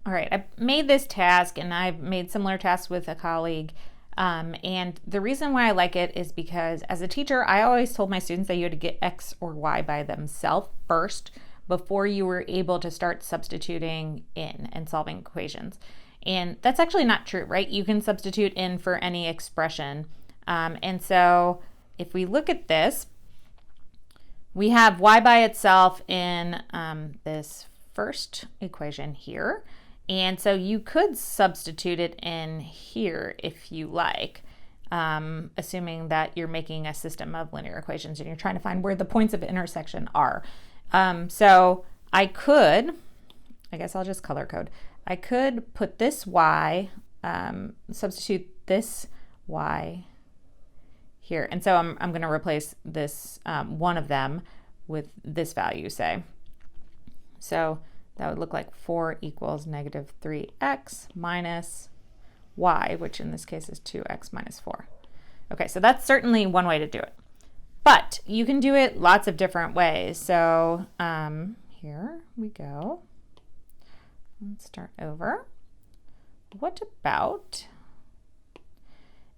All right, I made this task and I've made similar tasks with a colleague. And the reason why I like it is because as a teacher, I always told my students that you had to get X or Y by themselves first before you were able to start substituting in and solving equations. And that's actually not true, right? You can substitute in for any expression. And so if we look at this, we have Y by itself in this first equation here. And so you could substitute it in here if you like, assuming that you're making a system of linear equations and you're trying to find where the points of intersection are. So I could, I guess I'll just color code. I could put this Y, substitute this Y here. And so I'm going to replace this one of them with this value, say. So that would look like 4 equals negative 3x minus y, which in this case is 2x minus 4. Okay, so that's certainly one way to do it. But you can do it lots of different ways. So here we go. Let's start over. What about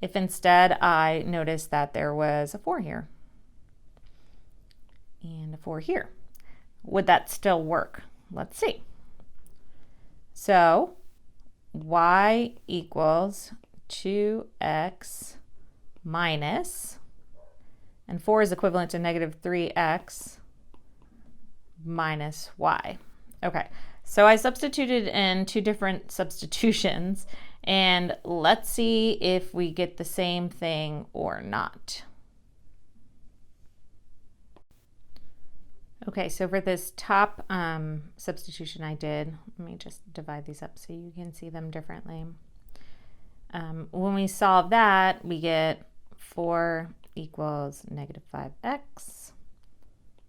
if instead I noticed that there was a 4 here and a 4 here? Would that still work? Let's see. So y equals 2x minus, and 4 is equivalent to negative 3x minus y. Okay, so I substituted in two different substitutions, and let's see if we get the same thing or not. Okay, so for this top substitution I did, let me just divide these up so you can see them differently. When we solve that, we get 4 equals negative 5x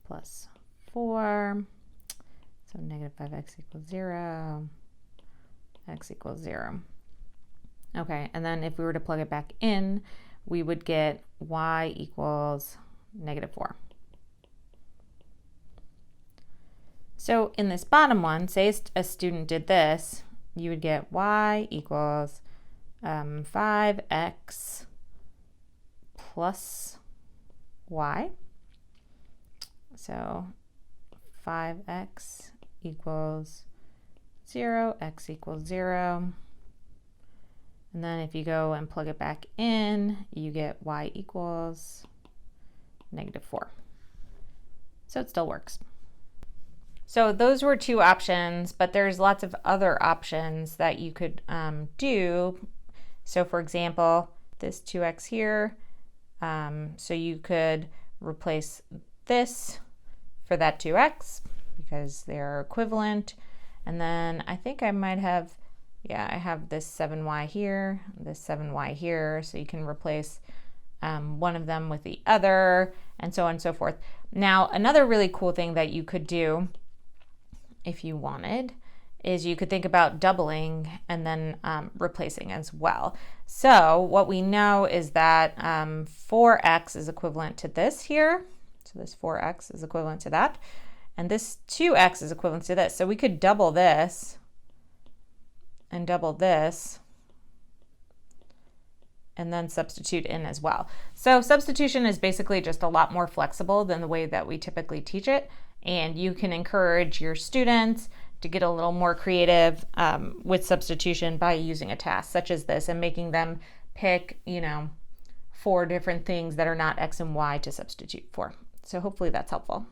plus 4. So negative 5x equals 0, x equals 0. Okay, and then if we were to plug it back in, we would get y equals negative 4. So in this bottom one, say a student did this, you would get y equals 5x plus y. So 5x equals 0, x equals 0. And then if you go and plug it back in, you get y equals negative 4. So it still works. So those were two options, but there's lots of other options that you could do. So for example, this 2x here, so you could replace this for that 2x because they're equivalent. And then I think I might have, yeah, I have this 7y here, this 7y here, so you can replace one of them with the other, and so on and so forth. Now, another really cool thing that you could do if you wanted is you could think about doubling and then replacing as well. So what we know is that 4x is equivalent to this here. So this 4x is equivalent to that. And this 2x is equivalent to this. So we could double this and double this and then substitute in as well. So substitution is basically just a lot more flexible than the way that we typically teach it. And you can encourage your students to get a little more creative with substitution by using a task such as this and making them pick, 4 different things that are not X and Y to substitute for. So hopefully that's helpful.